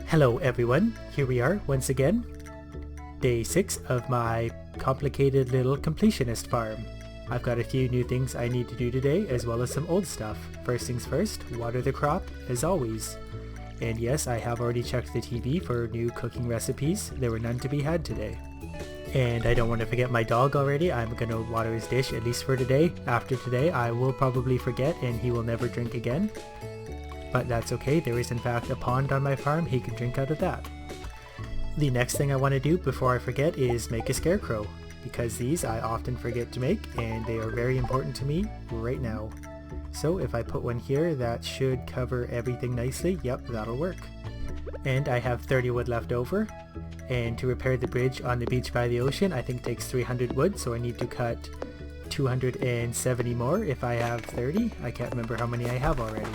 Hello everyone, here we are once again. Day 6 of my complicated little completionist farm. I've got a few new things I need to do today as well as some old stuff. First things first, water the crop as always. And yes, I have already checked the TV for new cooking recipes. There were none to be had today. And I don't want to forget my dog already. I'm gonna water his dish at least for today. After today I will probably forget and he will never drink again. But that's okay, there is in fact a pond on my farm, he can drink out of that. The next thing I want to do before I forget is make a scarecrow, because these I often forget to make and they are very important to me right now. So if I put one here, that should cover everything nicely. Yep, that'll work. And I have 30 wood left over, and to repair the bridge on the beach by the ocean I think takes 300 wood, so I need to cut 270 more if I have 30. I can't remember how many I have already.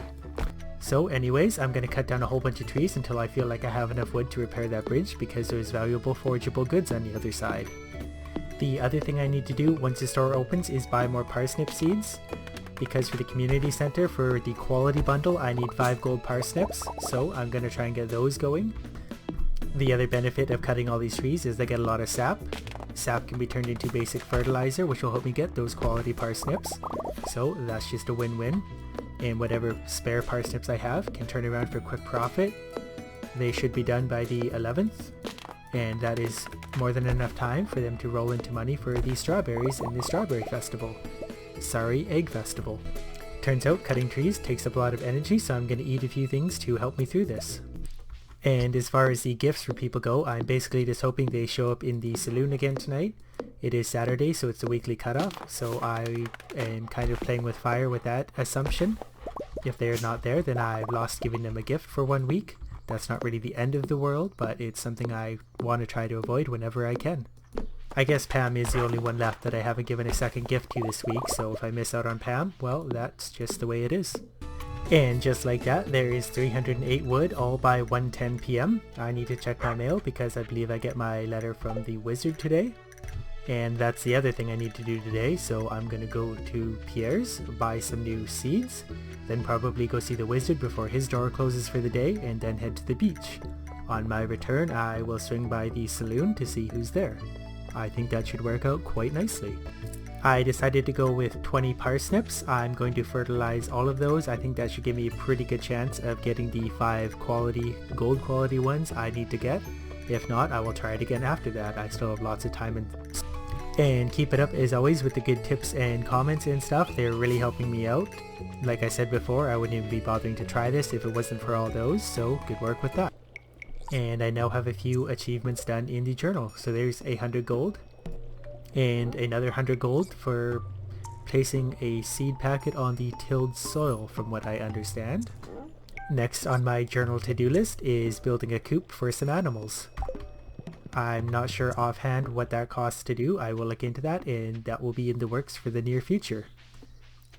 So anyways, I'm going to cut down a whole bunch of trees until I feel like I have enough wood to repair that bridge, because there's valuable forageable goods on the other side. The other thing I need to do once the store opens is buy more parsnip seeds, because for the community center for the quality bundle I need 5 gold parsnips, so I'm going to try and get those going. The other benefit of cutting all these trees is they get a lot of sap. Sap can be turned into basic fertilizer, which will help me get those quality parsnips, so that's just a win-win. And whatever spare parsnips I have can turn around for quick profit. They should be done by the 11th, and that is more than enough time for them to roll into money for the strawberries in the strawberry festival. Sorry, egg festival. Turns out cutting trees takes up a lot of energy, so I'm going to eat a few things to help me through this. And as far as the gifts for people go, I'm basically just hoping they show up in the saloon again tonight. It is Saturday, so it's the weekly cutoff, so I am kind of playing with fire with that assumption. If they're not there, then I've lost giving them a gift for 1 week. That's not really the end of the world, but it's something I want to try to avoid whenever I can. I guess Pam is the only one left that I haven't given a second gift to this week, so if I miss out on Pam, well, that's just the way it is. And just like that, there is 308 wood, all by 1:10 p.m. I need to check my mail because I believe I get my letter from the wizard today. And that's the other thing I need to do today, so I'm gonna go to Pierre's, buy some new seeds, then probably go see the wizard before his door closes for the day, and then head to the beach. On my return, I will swing by the saloon to see who's there. I think that should work out quite nicely. I decided to go with 20 parsnips. I'm going to fertilize all of those. I think that should give me a pretty good chance of getting the 5 quality, gold quality ones I need to get. If not, I will try it again after that. I still have lots of time and keep it up as always with the good tips and comments and stuff. They're really helping me out. Like I said before, I wouldn't even be bothering to try this if it wasn't for all those, so good work with that. And I now have a few achievements done in the journal. So there's 100 gold and another 100 gold for placing a seed packet on the tilled soil, from what I understand. Next on my journal to-do list is building a coop for some animals. I'm not sure offhand what that costs to do. I will look into that, and that will be in the works for the near future.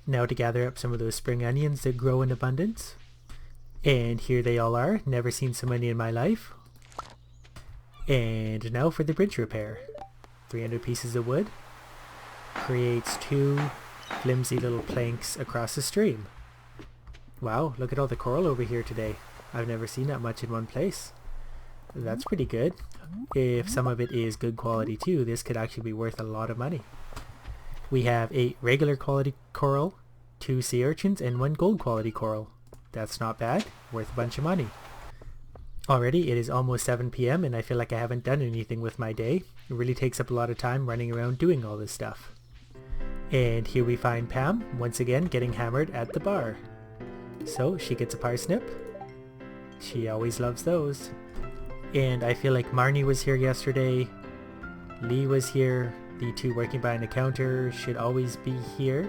Now to gather up some of those spring onions that grow in abundance. And here they all are. Never seen so many in my life. And now for the bridge repair. 300 pieces of wood creates 2 flimsy little planks across the stream. Wow, look at all the coral over here today. I've never seen that much in one place. That's pretty good. If some of it is good quality too, this could actually be worth a lot of money. We have 8 regular quality coral, 2 sea urchins, and 1 gold quality coral. That's not bad, worth a bunch of money. Already it is almost 7 p.m. and I feel like I haven't done anything with my day. It really takes up a lot of time running around doing all this stuff. And here we find Pam, once again getting hammered at the bar. So she gets a parsnip. She always loves those. And I feel like Marnie was here yesterday, Lee was here, the 2 working behind the counter should always be here.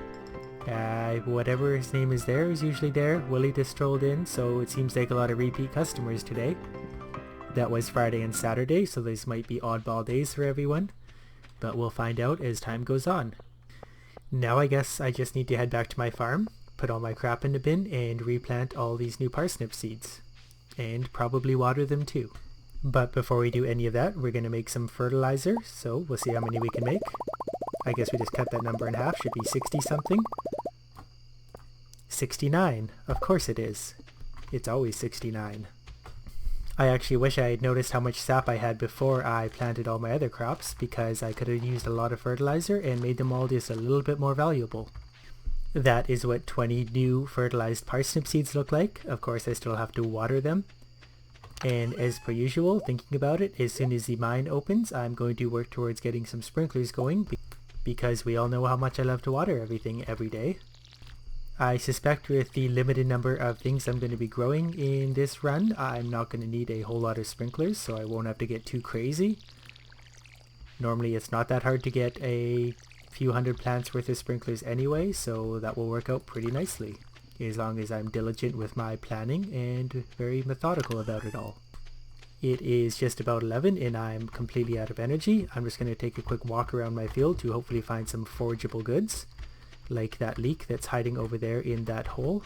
Whatever his name is there is usually there. Willie just strolled in, so it seems like a lot of repeat customers today. That was Friday and Saturday, so these might be oddball days for everyone. But we'll find out as time goes on. Now I guess I just need to head back to my farm, put all my crap in the bin, and replant all these new parsnip seeds. And probably water them too. But before we do any of that, we're going to make some fertilizer, so we'll see how many we can make. I guess we just cut that number in half, should be 60 something. 69, of course it is. It's always 69. I actually wish I had noticed how much sap I had before I planted all my other crops, because I could have used a lot of fertilizer and made them all just a little bit more valuable. That is what 20 new fertilized parsnip seeds look like. Of course I still have to water them. And as per usual, thinking about it, as soon as the mine opens, I'm going to work towards getting some sprinklers going, because we all know how much I love to water everything every day. I suspect with the limited number of things I'm going to be growing in this run, I'm not going to need a whole lot of sprinklers, so I won't have to get too crazy. Normally it's not that hard to get a few hundred plants worth of sprinklers anyway, so that will work out pretty nicely, as long as I'm diligent with my planning and very methodical about it all. It is just about 11 and I'm completely out of energy. I'm just going to take a quick walk around my field to hopefully find some forageable goods, like that leek that's hiding over there in that hole.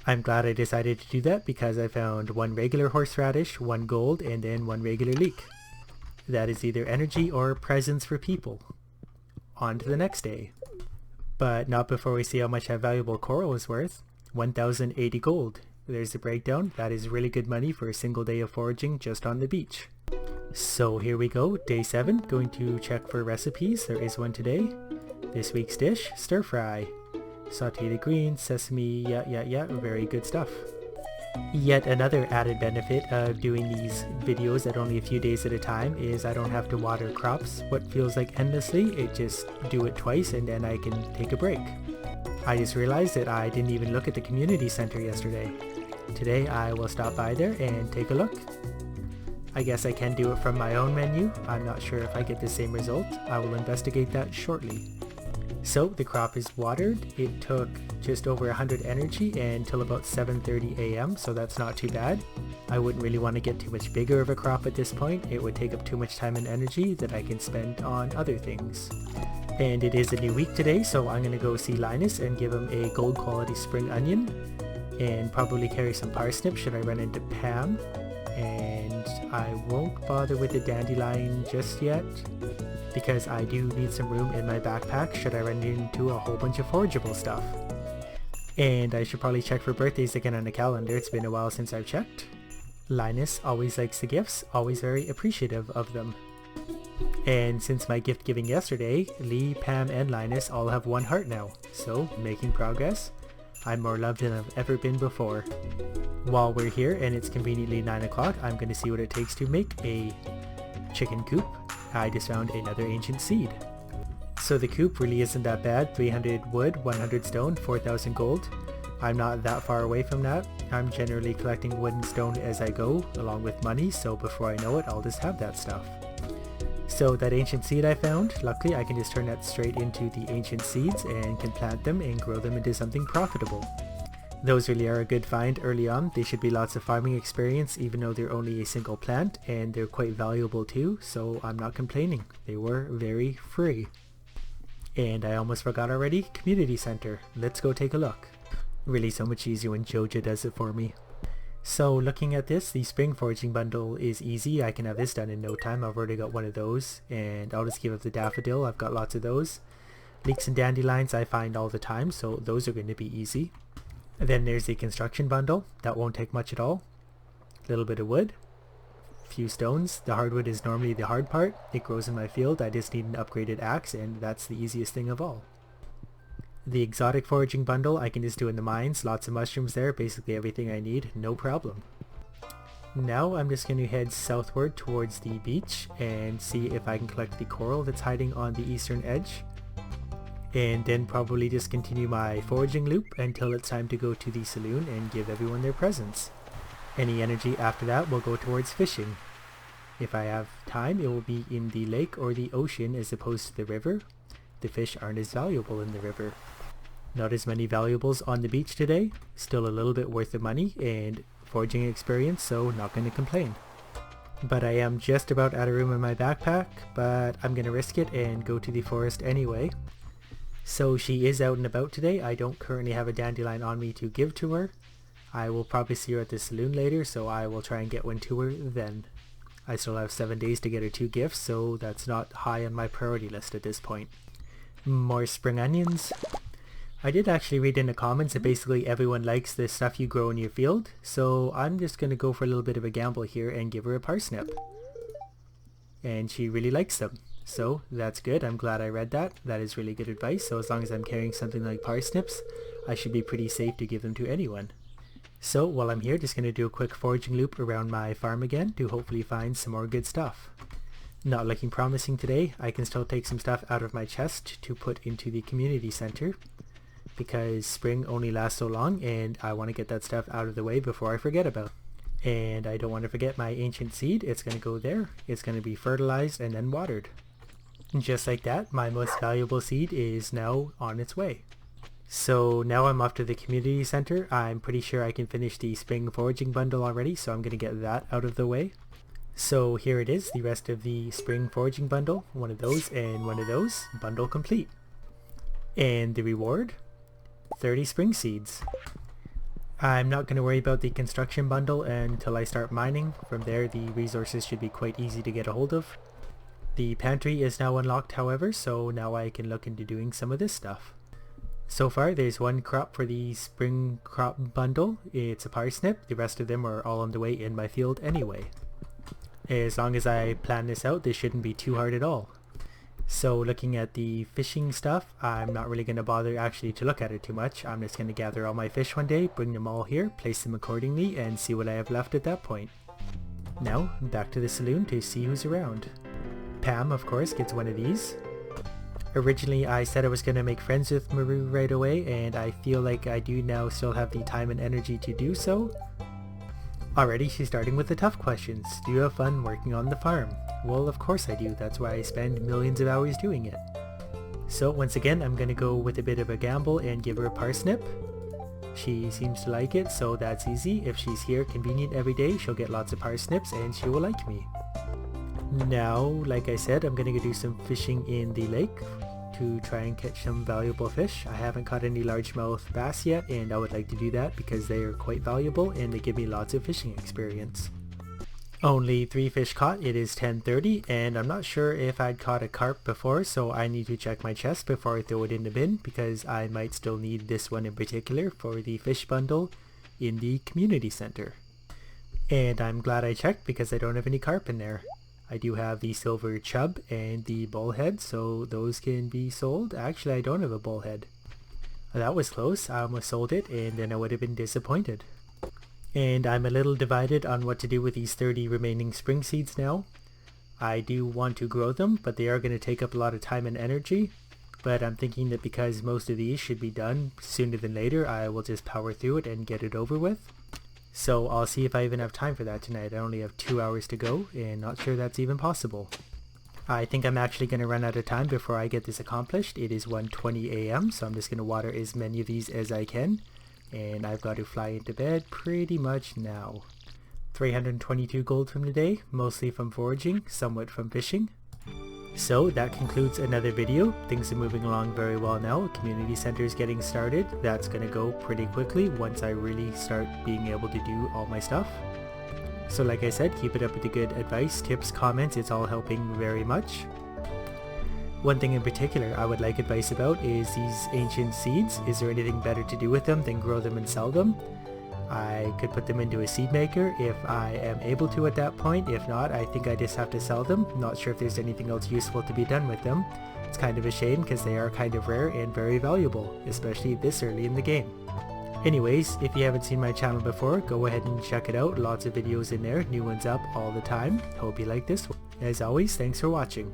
I'm glad I decided to do that because I found one regular horseradish, one gold, and then one regular leek. That is either energy or presents for people. On to the next day. But not before we see how much that valuable coral is worth. 1080 gold. There's the breakdown. That is really good money for a single day of foraging just on the beach. So here we go, day 7, going to check for recipes. There is one today. This week's dish, stir fry. Sauteed greens, sesame, yeah, very good stuff. Yet another added benefit of doing these videos at only a few days at a time is I don't have to water crops what feels like endlessly. It just do it twice and then I can take a break. I just realized that I didn't even look at the community center yesterday. Today I will stop by there and take a look. I guess I can do it from my own menu. I'm not sure if I get the same result. I will investigate that shortly. So the crop is watered. It took just over 100 energy until about 7:30 a.m. so that's not too bad. I wouldn't really want to get too much bigger of a crop at this point. It would take up too much time and energy that I can spend on other things. And it is a new week today, so I'm going to go see Linus and give him a gold quality spring onion and probably carry some parsnips should I run into Pam. And I won't bother with the dandelion just yet, because I do need some room in my backpack should I run into a whole bunch of forageable stuff. And I should probably check for birthdays again on the calendar. It's been a while since I've checked. Linus always likes the gifts, always very appreciative of them. And since my gift giving yesterday, Lee, Pam, and Linus all have 1 heart now, so making progress. I'm more loved than I've ever been before. While we're here and it's conveniently 9 o'clock, I'm going to see what it takes to make a chicken coop. I just found another ancient seed. So the coop really isn't that bad. 300 wood, 100 stone, 4,000 gold. I'm not that far away from that. I'm generally collecting wood and stone as I go, along with money, so before I know it, I'll just have that stuff. So that ancient seed I found, luckily I can just turn that straight into the ancient seeds and can plant them and grow them into something profitable. Those really are a good find early on. They should be lots of farming experience even though they're only a single plant, and they're quite valuable too, so I'm not complaining. They were very free. And I almost forgot already, community center. Let's go take a look. Really so much easier when Joja does it for me. So looking at this, the spring foraging bundle is easy. I can have this done in no time. I've already got one of those, and I'll just give up the daffodil. I've got lots of those. Leeks and dandelions I find all the time, so those are going to be easy. And then there's the construction bundle. That won't take much at all. A little bit of wood, few stones. The hardwood is normally the hard part. It grows in my field. I just need an upgraded axe, and that's the easiest thing of all. The exotic foraging bundle I can just do in the mines. Lots of mushrooms there. Basically everything I need. No problem. Now I'm just going to head southward towards the beach and see if I can collect the coral that's hiding on the eastern edge. And then probably just continue my foraging loop until it's time to go to the saloon and give everyone their presents. Any energy after that will go towards fishing. If I have time, it will be in the lake or the ocean as opposed to the river. The fish aren't as valuable in the river. Not as many valuables on the beach today. Still a little bit worth of money and foraging experience, so not going to complain. But I am just about out of room in my backpack, but I'm going to risk it and go to the forest anyway. So she is out and about today. I don't currently have a dandelion on me to give to her. I will probably see her at the saloon later, so I will try and get one to her then. I still have 7 days to get her 2 gifts, so that's not high on my priority list at this point. More spring onions. I did actually read in the comments that basically everyone likes the stuff you grow in your field, so I'm just going to go for a little bit of a gamble here and give her a parsnip. And she really likes them. So that's good. I'm glad I read that. That is really good advice. So as long as I'm carrying something like parsnips, I should be pretty safe to give them to anyone. So while I'm here, just going to do a quick foraging loop around my farm again to hopefully find some more good stuff. Not looking promising today. I can still take some stuff out of my chest to put into the community center because spring only lasts so long and I want to get that stuff out of the way before I forget about it. And I don't want to forget my ancient seed. It's going to go there. It's going to be fertilized and then watered. And just like that, my most valuable seed is now on its way. So now I'm off to the community center. I'm pretty sure I can finish the spring foraging bundle already, so I'm going to get that out of the way. So here it is, the rest of the spring foraging bundle. One of those and one of those. Bundle complete. And the reward? 30 spring seeds. I'm not going to worry about the construction bundle until I start mining. From there the resources should be quite easy to get a hold of. The pantry is now unlocked however, so now I can look into doing some of this stuff. So far there's one crop for the spring crop bundle. It's a parsnip. The rest of them are all on the way in my field anyway. As long as I plan this out, this shouldn't be too hard at all. So looking at the fishing stuff, I'm not really going to bother actually to look at it too much. I'm just going to gather all my fish one day, bring them all here, place them accordingly, and see what I have left at that point. Now, back to the saloon to see who's around. Pam, of course, gets one of these. Originally, I said I was going to make friends with Maru right away, and I feel like I do now still have the time and energy to do so. Already, she's starting with the tough questions. Do you have fun working on the farm? Well, of course I do. That's why I spend millions of hours doing it. So once again, I'm going to go with a bit of a gamble and give her a parsnip. She seems to like it, so that's easy. If she's here convenient every day, she'll get lots of parsnips and she will like me. Now, like I said, I'm going to go do some fishing in the lake to try and catch some valuable fish. I haven't caught any largemouth bass yet, and I would like to do that because they are quite valuable and they give me lots of fishing experience. Only 3 fish caught. It is 10:30 and I'm not sure if I'd caught a carp before, so I need to check my chest before I throw it in the bin because I might still need this one in particular for the fish bundle in the community center. And I'm glad I checked because I don't have any carp in there. I do have the silver chub and the bullhead, so those can be sold. Actually, I don't have a bullhead. That was close. I almost sold it and then I would have been disappointed. And I'm a little divided on what to do with these 30 remaining spring seeds now. I do want to grow them, but they are going to take up a lot of time and energy. But I'm thinking that because most of these should be done sooner than later, I will just power through it and get it over with. So I'll see if I even have time for that tonight. I only have 2 hours to go, and not sure that's even possible. I think I'm actually going to run out of time before I get this accomplished. It is 1:20 a.m., so I'm just going to water as many of these as I can. And I've got to fly into bed pretty much now. 322 gold from the day, mostly from foraging, somewhat from fishing. So that concludes another video. Things are moving along very well now. Community center is getting started. That's going to go pretty quickly once I really start being able to do all my stuff. So like I said, keep it up with the good advice, tips, comments. It's all helping very much. One thing in particular I would like advice about is these ancient seeds. Is there anything better to do with them than grow them and sell them? I could put them into a seed maker if I am able to at that point. If not, I think I just have to sell them. Not sure if there's anything else useful to be done with them. It's kind of a shame because they are kind of rare and very valuable, especially this early in the game. Anyways, if you haven't seen my channel before, go ahead and check it out. Lots of videos in there, new ones up all the time. Hope you like this one. As always, thanks for watching.